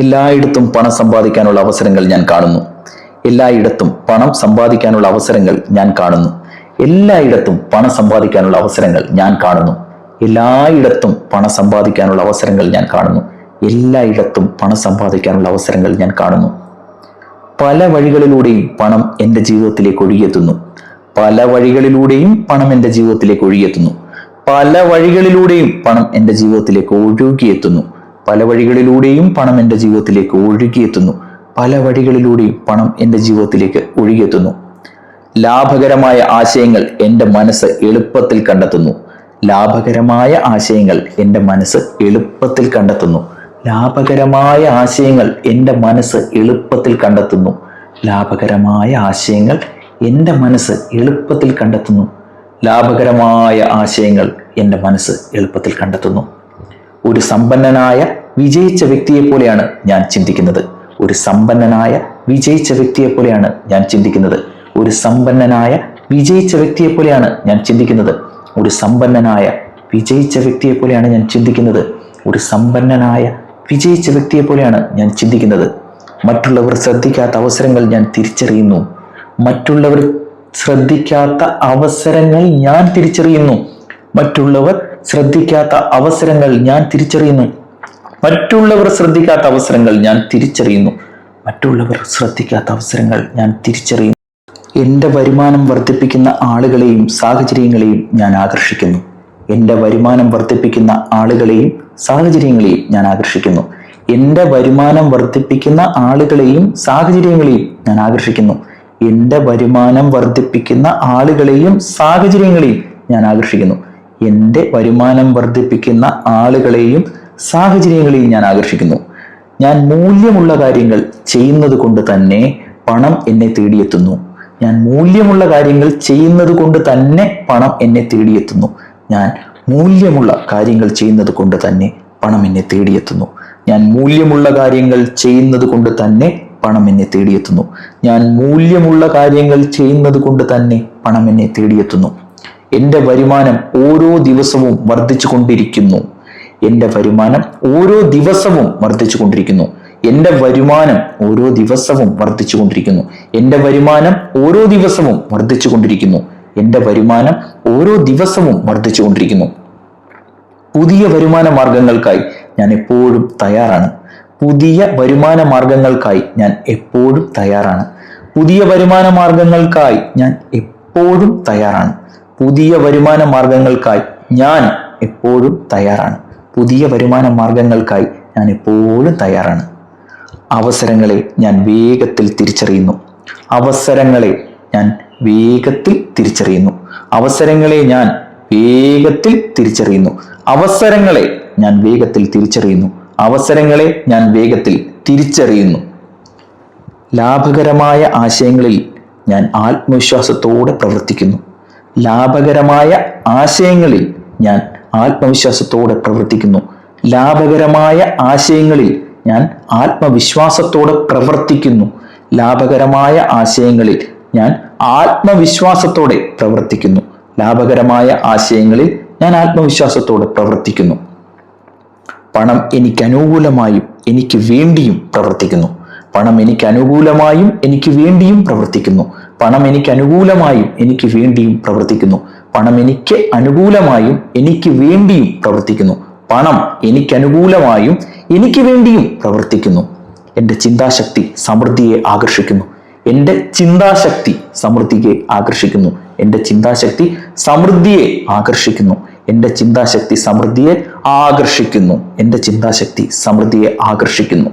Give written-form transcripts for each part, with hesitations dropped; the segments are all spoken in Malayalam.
എല്ലായിടത്തും പണം സമ്പാദിക്കാനുള്ള അവസരങ്ങൾ ഞാൻ കാണുന്നു. എല്ലായിടത്തും പണം സമ്പാദിക്കാനുള്ള അവസരങ്ങൾ ഞാൻ കാണുന്നു. എല്ലായിടത്തും പണം സമ്പാദിക്കാനുള്ള അവസരങ്ങൾ ഞാൻ കാണുന്നു. എല്ലായിടത്തും പണം സമ്പാദിക്കാനുള്ള അവസരങ്ങൾ ഞാൻ കാണുന്നു. എല്ലായിടത്തും പണം സമ്പാദിക്കാനുള്ള അവസരങ്ങൾ ഞാൻ കാണുന്നു. പല വഴികളിലൂടെയും പണം എൻ്റെ ജീവിതത്തിലേക്ക് ഒഴുകിയെത്തുന്നു. പല വഴികളിലൂടെയും പണം എൻ്റെ ജീവിതത്തിലേക്ക് ഒഴുകിയെത്തുന്നു. പല വഴികളിലൂടെയും പണം എൻ്റെ ജീവിതത്തിലേക്ക് ഒഴുകിയെത്തുന്നു. പല വഴികളിലൂടെയും പണം എൻ്റെ ജീവിതത്തിലേക്ക് ഒഴുകിയെത്തുന്നു. പല വഴികളിലൂടെയും പണം എൻ്റെ ജീവിതത്തിലേക്ക് ഒഴുകിയെത്തുന്നു. ലാഭകരമായ ആശയങ്ങൾ എൻ്റെ മനസ്സ് എളുപ്പത്തിൽ കണ്ടെത്തുന്നു. ലാഭകരമായ ആശയങ്ങൾ എൻ്റെ മനസ്സ് എളുപ്പത്തിൽ കണ്ടെത്തുന്നു. ലാഭകരമായ ആശയങ്ങൾ എൻ്റെ മനസ്സ് എളുപ്പത്തിൽ കണ്ടെത്തുന്നു. ലാഭകരമായ ആശയങ്ങൾ എൻ്റെ മനസ്സ് എളുപ്പത്തിൽ കണ്ടെത്തുന്നു. ലാഭകരമായ ആശയങ്ങൾ എൻ്റെ മനസ്സ് എളുപ്പത്തിൽ കണ്ടെത്തുന്നു. ഒരു സമ്പന്നനായ വിജയിച്ച വ്യക്തിയെ പോലെയാണ് ഞാൻ ചിന്തിക്കുന്നത്. ഒരു സമ്പന്നനായ വിജയിച്ച വ്യക്തിയെ പോലെയാണ് ഞാൻ ചിന്തിക്കുന്നത്. ഒരു സമ്പന്നനായ വിജയിച്ച വ്യക്തിയെ പോലെയാണ് ഞാൻ ചിന്തിക്കുന്നത്. ഒരു സമ്പന്നനായ വിജയിച്ച വ്യക്തിയെ പോലെയാണ് ഞാൻ ചിന്തിക്കുന്നത്. ഒരു സമ്പന്നനായ വിജയിച്ച വ്യക്തിയെ പോലെയാണ് ഞാൻ ചിന്തിക്കുന്നത്. മറ്റുള്ളവർ ശ്രദ്ധിക്കാത്ത അവസരങ്ങൾ ഞാൻ തിരിച്ചറിയുന്നു. മറ്റുള്ളവർ ശ്രദ്ധിക്കാത്ത അവസരങ്ങൾ ഞാൻ തിരിച്ചറിയുന്നു. മറ്റുള്ളവർ ശ്രദ്ധിക്കാത്ത അവസരങ്ങൾ ഞാൻ തിരിച്ചറിയുന്നു. മറ്റുള്ളവർ ശ്രദ്ധിക്കാത്ത അവസരങ്ങൾ ഞാൻ തിരിച്ചറിയുന്നു. മറ്റുള്ളവർ ശ്രദ്ധിക്കാത്ത അവസരങ്ങൾ ഞാൻ തിരിച്ചറിയുന്നു. എൻ്റെ വരുമാനം വർദ്ധിപ്പിക്കുന്ന ആളുകളെയും സാഹചര്യങ്ങളെയും ഞാൻ ആകർഷിക്കുന്നു. എൻ്റെ വരുമാനം വർദ്ധിപ്പിക്കുന്ന ആളുകളെയും സാഹചര്യങ്ങളെയും ഞാൻ ആകർഷിക്കുന്നു. എൻ്റെ വരുമാനം വർദ്ധിപ്പിക്കുന്ന ആളുകളെയും സാഹചര്യങ്ങളെയും ഞാൻ ആകർഷിക്കുന്നു. എൻ്റെ വരുമാനം വർദ്ധിപ്പിക്കുന്ന ആളുകളെയും സാഹചര്യങ്ങളെയും ഞാൻ ആകർഷിക്കുന്നു. എൻ്റെ വരുമാനം വർദ്ധിപ്പിക്കുന്ന ആളുകളെയും സാഹചര്യങ്ങളെയും ഞാൻ ആകർഷിക്കുന്നു. ഞാൻ മൂല്യമുള്ള കാര്യങ്ങൾ ചെയ്യുന്നത് കൊണ്ട് തന്നെ പണം എന്നെ തേടിയെത്തുന്നു. ഞാൻ മൂല്യമുള്ള കാര്യങ്ങൾ ചെയ്യുന്നത് കൊണ്ട് തന്നെ പണം എന്നെ തേടിയെത്തുന്നു. ഞാൻ മൂല്യമുള്ള കാര്യങ്ങൾ ചെയ്യുന്നത് കൊണ്ട് തന്നെ പണം എന്നെ തേടിയെത്തുന്നു. ഞാൻ മൂല്യമുള്ള കാര്യങ്ങൾ ചെയ്യുന്നത് കൊണ്ട് തന്നെ പണം എന്നെ തേടിയെത്തുന്നു. ഞാൻ മൂല്യമുള്ള കാര്യങ്ങൾ ചെയ്യുന്നത് കൊണ്ട് തന്നെ പണം എന്നെ തേടിയെത്തുന്നു. എൻ്റെ വരുമാനം ഓരോ ദിവസവും വർദ്ധിച്ചു കൊണ്ടിരിക്കുന്നു. എൻ്റെ വരുമാനം ഓരോ ദിവസവും വർദ്ധിച്ചു കൊണ്ടിരിക്കുന്നു. എൻ്റെ വരുമാനം ഓരോ ദിവസവും വർദ്ധിച്ചു കൊണ്ടിരിക്കുന്നു. എൻ്റെ വരുമാനം ഓരോ ദിവസവും വർദ്ധിച്ചു കൊണ്ടിരിക്കുന്നു. എൻ്റെ വരുമാനം ഓരോ ദിവസവും വർദ്ധിച്ചു കൊണ്ടിരിക്കുന്നു. പുതിയ വരുമാന മാർഗങ്ങൾക്കായി ഞാൻ എപ്പോഴും തയ്യാറാണ്. പുതിയ വരുമാന മാർഗങ്ങൾക്കായി ഞാൻ എപ്പോഴും തയ്യാറാണ്. പുതിയ വരുമാന മാർഗങ്ങൾക്കായി ഞാൻ എപ്പോഴും തയ്യാറാണ്. പുതിയ വരുമാന മാർഗങ്ങൾക്കായി ഞാൻ എപ്പോഴും തയ്യാറാണ്. പുതിയ വരുമാന മാർഗങ്ങൾക്കായി ഞാൻ എപ്പോഴും തയ്യാറാണ്. അവസരങ്ങളെ ഞാൻ വേഗത്തിൽ തിരിച്ചറിയുന്നു. അവസരങ്ങളെ ഞാൻ വേഗത്തിൽ തിരിച്ചറിയുന്നു. അവസരങ്ങളെ ഞാൻ വേഗത്തിൽ തിരിച്ചറിയുന്നു. അവസരങ്ങളെ ഞാൻ വേഗത്തിൽ തിരിച്ചറിയുന്നു. അവസരങ്ങളെ ഞാൻ വേഗത്തിൽ തിരിച്ചറിയുന്നു. ലാഭകരമായ ആശയങ്ങളിൽ ഞാൻ ആത്മവിശ്വാസത്തോടെ പ്രവർത്തിക്കുന്നു. ലാഭകരമായ ആശയങ്ങളിൽ ഞാൻ ആത്മവിശ്വാസത്തോടെ പ്രവർത്തിക്കുന്നു. ലാഭകരമായ ആശയങ്ങളിൽ ഞാൻ ആത്മവിശ്വാസത്തോടെ പ്രവർത്തിക്കുന്നു. ലാഭകരമായ ആശയങ്ങളിൽ ഞാൻ ആത്മവിശ്വാസത്തോടെ പ്രവർത്തിക്കുന്നു. ലാഭകരമായ ആശയങ്ങളിൽ ഞാൻ ആത്മവിശ്വാസത്തോടെ പ്രവർത്തിക്കുന്നു. പണം എനിക്ക് അനുകൂലമായും എനിക്ക് വേണ്ടിയും പ്രവർത്തിക്കുന്നു. പണം എനിക്ക് അനുകൂലമായും എനിക്ക് വേണ്ടിയും പ്രവർത്തിക്കുന്നു. പണം എനിക്ക് അനുകൂലമായും എനിക്ക് വേണ്ടിയും പ്രവർത്തിക്കുന്നു. പണം എനിക്ക് അനുകൂലമായും എനിക്ക് വേണ്ടിയും പ്രവർത്തിക്കുന്നു. പണം എനിക്ക് അനുകൂലമായും എനിക്ക് വേണ്ടിയും പ്രവർത്തിക്കുന്നു. എൻ്റെ ചിന്താശക്തി സമൃദ്ധിയെ ആകർഷിക്കുന്നു. എൻ്റെ ചിന്താശക്തി സമൃദ്ധിയെ ആകർഷിക്കുന്നു. എൻ്റെ ചിന്താശക്തി സമൃദ്ധിയെ ആകർഷിക്കുന്നു. എൻ്റെ ചിന്താശക്തി സമൃദ്ധിയെ ആകർഷിക്കുന്നു. എൻ്റെ ചിന്താശക്തി സമൃദ്ധിയെ ആകർഷിക്കുന്നു.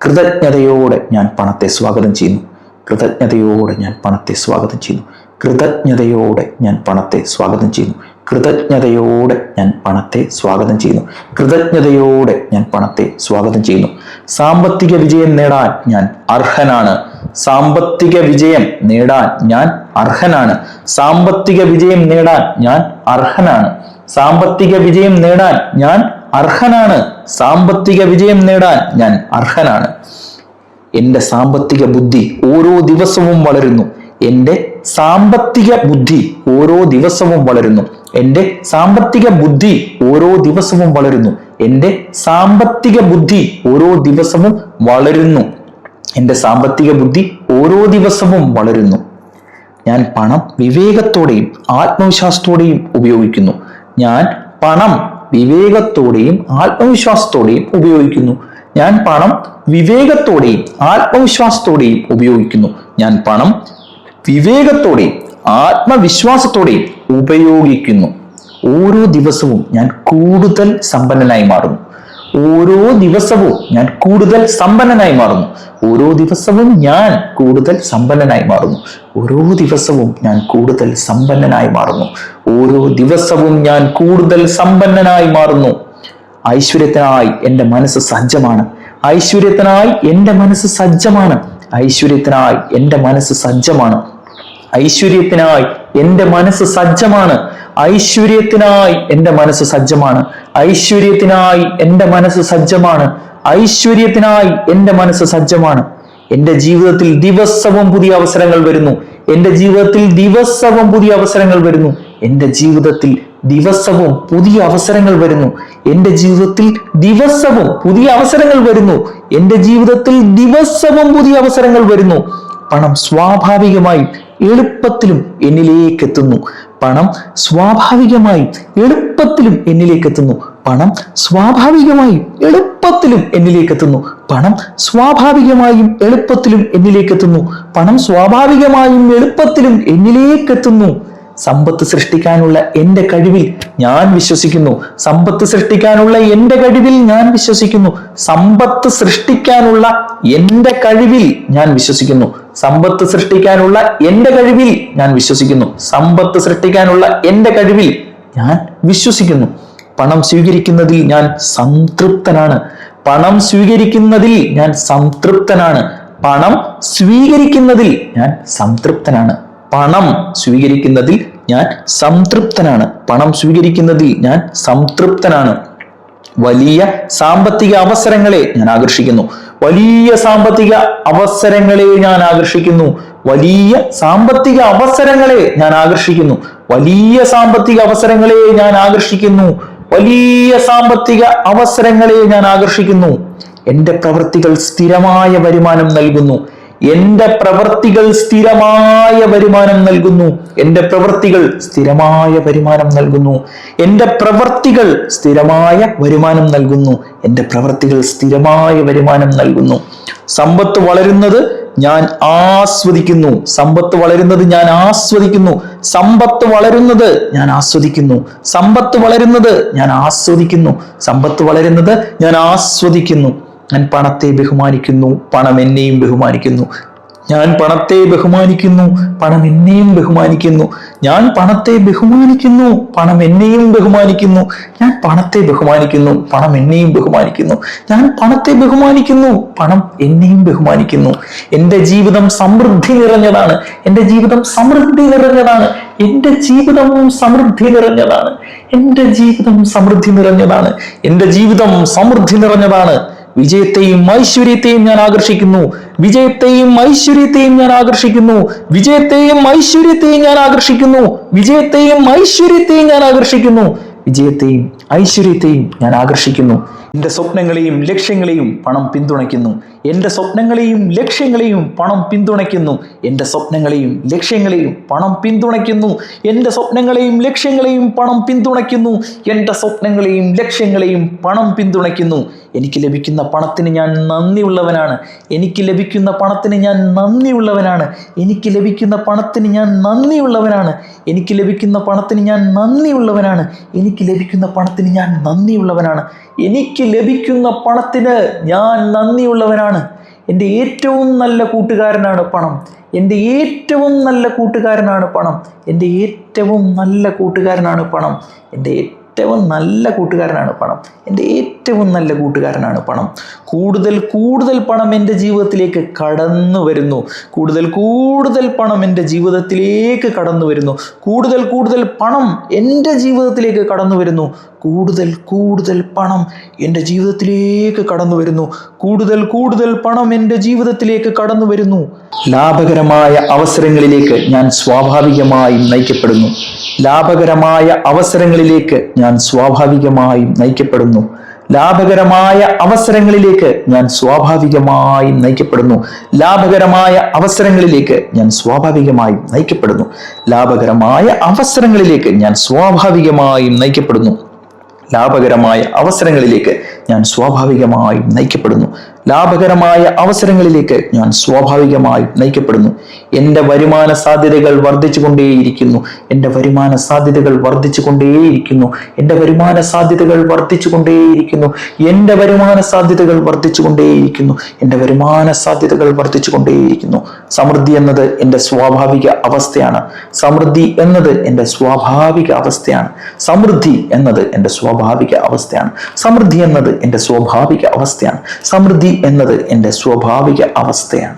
കൃതജ്ഞതയോടെ ഞാൻ പണത്തെ സ്വാഗതം ചെയ്യുന്നു. കൃതജ്ഞതയോടെ ഞാൻ പണത്തെ സ്വാഗതം ചെയ്യുന്നു. കൃതജ്ഞതയോടെ ഞാൻ പണത്തെ സ്വാഗതം ചെയ്യുന്നു. കൃതജ്ഞതയോടെ ഞാൻ പണത്തെ സ്വാഗതം ചെയ്യുന്നു. കൃതജ്ഞതയോടെ ഞാൻ പണത്തെ സ്വാഗതം ചെയ്യുന്നു. സാമ്പത്തിക വിജയം നേടാൻ ഞാൻ അർഹനാണ്. സാമ്പത്തിക വിജയം നേടാൻ ഞാൻ അർഹനാണ്. സാമ്പത്തിക വിജയം നേടാൻ ഞാൻ അർഹനാണ്. സാമ്പത്തിക വിജയം നേടാൻ ഞാൻ അർഹനാണ്. സാമ്പത്തിക വിജയം നേടാൻ ഞാൻ അർഹനാണ്. എൻ്റെ സാമ്പത്തിക ബുദ്ധി ഓരോ ദിവസവും വളരുന്നു. എൻ്റെ സാമ്പത്തിക ബുദ്ധി ഓരോ ദിവസവും വളരുന്നു. എൻ്റെ സാമ്പത്തിക ബുദ്ധി ഓരോ ദിവസവും വളരുന്നു. എൻ്റെ സാമ്പത്തിക ബുദ്ധി ഓരോ ദിവസവും വളരുന്നു. എൻ്റെ സാമ്പത്തിക ബുദ്ധി ഓരോ ദിവസവും വളരുന്നു. ഞാൻ പണം വിവേകത്തോടെയും ആത്മവിശ്വാസത്തോടെയും ഉപയോഗിക്കുന്നു. ഞാൻ പണം വിവേകത്തോടെയും ആത്മവിശ്വാസത്തോടെയും ഉപയോഗിക്കുന്നു. ഞാൻ പണം വിവേകത്തോടെയും ആത്മവിശ്വാസത്തോടെയും ഉപയോഗിക്കുന്നു. ഞാൻ പണം വിവേകത്തോടെയും ആത്മവിശ്വാസത്തോടെയും ഉപയോഗിക്കുന്നു. ഓരോ ദിവസവും ഞാൻ കൂടുതൽ സമ്പന്നനായി മാറുന്നു. ഓരോ ദിവസവും ഞാൻ കൂടുതൽ സമ്പന്നനായി മാറുന്നു. ഓരോ ദിവസവും ഞാൻ കൂടുതൽ സമ്പന്നനായി മാറുന്നു. ഓരോ ദിവസവും ഞാൻ കൂടുതൽ സമ്പന്നനായി മാറുന്നു. ഓരോ ദിവസവും ഞാൻ കൂടുതൽ സമ്പന്നനായി മാറുന്നു. ഐശ്വര്യത്തിനായി എൻ്റെ മനസ്സ് സജ്ജമാണ്. ഐശ്വര്യത്തിനായി എൻ്റെ മനസ്സ് സജ്ജമാണ്. ഐശ്വര്യത്തിനായി എൻ്റെ മനസ്സ് സജ്ജമാണ്. ഐശ്വര്യത്തിനായി എൻ്റെ മനസ്സ് സജ്ജമാണ്. ഐശ്വര്യത്തിനായി എൻ്റെ മനസ്സ് സജ്ജമാണ്. ഐശ്വര്യത്തിനായി എൻ്റെ മനസ്സ് സജ്ജമാണ്. ഐശ്വര്യത്തിനായി എൻ്റെ മനസ്സ് സജ്ജമാണ്. എൻ്റെ ജീവിതത്തിൽ ദിവസവും പുതിയ അവസരങ്ങൾ വരുന്നു. എൻ്റെ ജീവിതത്തിൽ ദിവസവും പുതിയ അവസരങ്ങൾ വരുന്നു. എൻ്റെ ജീവിതത്തിൽ ദിവസവും പുതിയ അവസരങ്ങൾ വരുന്നു. എൻ്റെ ജീവിതത്തിൽ ദിവസവും പുതിയ അവസരങ്ങൾ വരുന്നു. എൻ്റെ ജീവിതത്തിൽ ദിവസവും പുതിയ അവസരങ്ങൾ വരുന്നു. പണം സ്വാഭാവികമായും എളുപ്പത്തിലും എന്നിലേക്ക് എത്തുന്നു. പണം സ്വാഭാവികമായും എളുപ്പത്തിലും എന്നിലേക്ക് എത്തുന്നു. പണം സ്വാഭാവികമായും എളുപ്പത്തിലും എന്നിലേക്ക് എത്തുന്നു. പണം സ്വാഭാവികമായും എളുപ്പത്തിലും എന്നിലേക്ക് എത്തുന്നു. പണം സ്വാഭാവികമായും എളുപ്പത്തിലും എന്നിലേക്ക് എത്തുന്നു. സമ്പത്ത് സൃഷ്ടിക്കാനുള്ള എൻ്റെ കഴിവിൽ ഞാൻ വിശ്വസിക്കുന്നു. സമ്പത്ത് സൃഷ്ടിക്കാനുള്ള എൻ്റെ കഴിവിൽ ഞാൻ വിശ്വസിക്കുന്നു. സമ്പത്ത് സൃഷ്ടിക്കാനുള്ള എൻ്റെ കഴിവിൽ ഞാൻ വിശ്വസിക്കുന്നു. സമ്പത്ത് സൃഷ്ടിക്കാനുള്ള എൻ്റെ കഴിവിൽ ഞാൻ വിശ്വസിക്കുന്നു. സമ്പത്ത് സൃഷ്ടിക്കാനുള്ള എൻ്റെ കഴിവിൽ ഞാൻ വിശ്വസിക്കുന്നു. പണം സ്വീകരിക്കുന്നതിൽ ഞാൻ സംതൃപ്തനാണ്. പണം സ്വീകരിക്കുന്നതിൽ ഞാൻ സംതൃപ്തനാണ്. പണം സ്വീകരിക്കുന്നതിൽ ഞാൻ സംതൃപ്തനാണ്. പണം സ്വീകരിക്കുന്നതിൽ ഞാൻ സംതൃപ്തനാണ്. പണം സ്വീകരിക്കുന്നതിൽ ഞാൻ സംതൃപ്തനാണ്. വലിയ സാമ്പത്തിക അവസരങ്ങളെ ഞാൻ ആകർഷിക്കുന്നു. വലിയ സാമ്പത്തിക അവസരങ്ങളെ ഞാൻ ആകർഷിക്കുന്നു. വലിയ സാമ്പത്തിക അവസരങ്ങളെ ഞാൻ ആകർഷിക്കുന്നു. വലിയ സാമ്പത്തിക അവസരങ്ങളെ ഞാൻ ആകർഷിക്കുന്നു. വലിയ സാമ്പത്തിക അവസരങ്ങളെ ഞാൻ ആകർഷിക്കുന്നു. എൻ്റെ പ്രവൃത്തികൾ സ്ഥിരമായ വരുമാനം നൽകുന്നു. എൻ്റെ പ്രവൃത്തികൾ സ്ഥിരമായ വരുമാനം നൽകുന്നു. എൻ്റെ പ്രവൃത്തികൾ സ്ഥിരമായ വരുമാനം നൽകുന്നു. എൻ്റെ പ്രവൃത്തികൾ സ്ഥിരമായ വരുമാനം നൽകുന്നു. എൻ്റെ പ്രവൃത്തികൾ സ്ഥിരമായ വരുമാനം നൽകുന്നു. സമ്പത്ത് വളരുന്നത് ഞാൻ ആസ്വദിക്കുന്നു. സമ്പത്ത് വളരുന്നത് ഞാൻ ആസ്വദിക്കുന്നു. സമ്പത്ത് വളരുന്നത് ഞാൻ ആസ്വദിക്കുന്നു. സമ്പത്ത് വളരുന്നത് ഞാൻ ആസ്വദിക്കുന്നു. സമ്പത്ത് വളരുന്നത് ഞാൻ ആസ്വദിക്കുന്നു. ഞാൻ പണത്തെ ബഹുമാനിക്കുന്നു. പണം എന്നെയും ബഹുമാനിക്കുന്നു. ഞാൻ പണത്തെ ബഹുമാനിക്കുന്നു. പണം എന്നെയും ബഹുമാനിക്കുന്നു. ഞാൻ പണത്തെ ബഹുമാനിക്കുന്നു. പണം എന്നെയും ബഹുമാനിക്കുന്നു. ഞാൻ പണത്തെ ബഹുമാനിക്കുന്നു. പണം എന്നെയും ബഹുമാനിക്കുന്നു. ഞാൻ പണത്തെ ബഹുമാനിക്കുന്നു. പണം എന്നെയും ബഹുമാനിക്കുന്നു. എൻ്റെ ജീവിതം സമൃദ്ധി നിറഞ്ഞതാണ്. എൻ്റെ ജീവിതം സമൃദ്ധി നിറഞ്ഞതാണ്. എൻ്റെ ജീവിതം സമൃദ്ധി നിറഞ്ഞതാണ്. എൻ്റെ ജീവിതം സമൃദ്ധി നിറഞ്ഞതാണ്. എൻ്റെ ജീവിതം സമൃദ്ധി നിറഞ്ഞതാണ്. വിജയത്തെയും ഐശ്വര്യത്തെയും ഞാൻ ആകർഷിക്കുന്നു. വിജയത്തെയും ഐശ്വര്യത്തെയും ഞാൻ ആകർഷിക്കുന്നു. വിജയത്തെയും ഐശ്വര്യത്തെയും ഞാൻ ആകർഷിക്കുന്നു. വിജയത്തെയും ഐശ്വര്യത്തെയും ഞാൻ ആകർഷിക്കുന്നു. വിജയത്തെയും ഐശ്വര്യത്തെയും ഞാൻ ആകർഷിക്കുന്നു. എൻ്റെ സ്വപ്നങ്ങളെയും ലക്ഷ്യങ്ങളെയും പണം പിന്തുണയ്ക്കുന്നു. എൻ്റെ സ്വപ്നങ്ങളെയും ലക്ഷ്യങ്ങളെയും പണം പിന്തുണയ്ക്കുന്നു. എൻ്റെ സ്വപ്നങ്ങളെയും ലക്ഷ്യങ്ങളെയും പണം പിന്തുണയ്ക്കുന്നു. എൻ്റെ സ്വപ്നങ്ങളെയും ലക്ഷ്യങ്ങളെയും പണം പിന്തുണയ്ക്കുന്നു. എൻ്റെ സ്വപ്നങ്ങളെയും ലക്ഷ്യങ്ങളെയും പണം പിന്തുണയ്ക്കുന്നു. എനിക്ക് ലഭിക്കുന്ന പണത്തിന് ഞാൻ നന്ദിയുള്ളവനാണ്. എനിക്ക് ലഭിക്കുന്ന പണത്തിന് ഞാൻ നന്ദിയുള്ളവനാണ്. എനിക്ക് ലഭിക്കുന്ന പണത്തിന് ഞാൻ നന്ദിയുള്ളവനാണ്. എനിക്ക് ലഭിക്കുന്ന പണത്തിന് ഞാൻ നന്ദിയുള്ളവനാണ്. എനിക്ക് ലഭിക്കുന്ന പണത്തിന് ഞാൻ നന്ദിയുള്ളവനാണ്. എനിക്ക് ലഭിക്കുന്ന പണത്തിന് ഞാൻ നന്ദിയുള്ളവനാണ്. എൻ്റെ ഏറ്റവും നല്ല കൂട്ടുകാരനാണ് പണം. എൻ്റെ ഏറ്റവും നല്ല കൂട്ടുകാരനാണ് പണം. എൻ്റെ ഏറ്റവും നല്ല കൂട്ടുകാരനാണ് പണം. എൻ്റെ ഏറ്റവും നല്ല കൂട്ടുകാരനാണ് പണം. എൻ്റെ ഏറ്റവും നല്ല കൂട്ടുകാരനാണ് പണം. കൂടുതൽ കൂടുതൽ പണം എൻ്റെ ജീവിതത്തിലേക്ക് കടന്നു വരുന്നു. കൂടുതൽ കൂടുതൽ പണം എൻ്റെ ജീവിതത്തിലേക്ക് കടന്നു വരുന്നു. കൂടുതൽ കൂടുതൽ പണം എൻ്റെ ജീവിതത്തിലേക്ക് കടന്നു വരുന്നു. കൂടുതൽ കൂടുതൽ പണം എൻ്റെ ജീവിതത്തിലേക്ക് കടന്നു വരുന്നു. കൂടുതൽ കൂടുതൽ പണം എൻ്റെ ജീവിതത്തിലേക്ക് കടന്നു വരുന്നു. ലാഭകരമായ അവസരങ്ങളിലേക്ക് ഞാൻ സ്വാഭാവികമായും നയിക്കപ്പെടുന്നു. ലാഭകരമായ അവസരങ്ങളിലേക്ക് ഞാൻ സ്വാഭാവികമായും നയിക്കപ്പെടുന്നു. ലാഭകരമായ അവസരങ്ങളിലേക്ക് ഞാൻ സ്വാഭാവികമായും നയിക്കപ്പെടുന്നു. ലാഭകരമായ അവസരങ്ങളിലേക്ക് ഞാൻ സ്വാഭാവികമായും നയിക്കപ്പെടുന്നു. ലാഭകരമായ അവസരങ്ങളിലേക്ക് ഞാൻ സ്വാഭാവികമായും നയിക്കപ്പെടുന്നു. ലാഭകരമായ അവസരങ്ങളിലേക്ക് ഞാൻ സ്വാഭാവികമായും നയിക്കപ്പെടുന്നു. ലാഭകരമായ അവസരങ്ങളിലേക്ക് ഞാൻ സ്വാഭാവികമായും നയിക്കപ്പെടുന്നു. എൻ്റെ വരുമാന സാധ്യതകൾ വർദ്ധിച്ചുകൊണ്ടേയിരിക്കുന്നു. എൻ്റെ വരുമാന സാധ്യതകൾ വർദ്ധിച്ചുകൊണ്ടേയിരിക്കുന്നു. എൻ്റെ വരുമാന സാധ്യതകൾ വർദ്ധിച്ചുകൊണ്ടേയിരിക്കുന്നു. എൻ്റെ വരുമാന സാധ്യതകൾ വർദ്ധിച്ചുകൊണ്ടേയിരിക്കുന്നു. എൻ്റെ വരുമാന സാധ്യതകൾ വർദ്ധിച്ചുകൊണ്ടേയിരിക്കുന്നു. സമൃദ്ധി എന്നത് എൻ്റെ സ്വാഭാവിക അവസ്ഥയാണ്. സമൃദ്ധി എന്നത് എൻ്റെ സ്വാഭാവിക അവസ്ഥയാണ്. സമൃദ്ധി എന്നത് എൻ്റെ സ്വാഭാവിക അവസ്ഥയാണ്. സമൃദ്ധി എന്നത് എൻ്റെ സ്വാഭാവിക അവസ്ഥയാണ്. സമൃദ്ധി എന്നത് എൻ്റെ സ്വാഭാവിക അവസ്ഥയാണ്.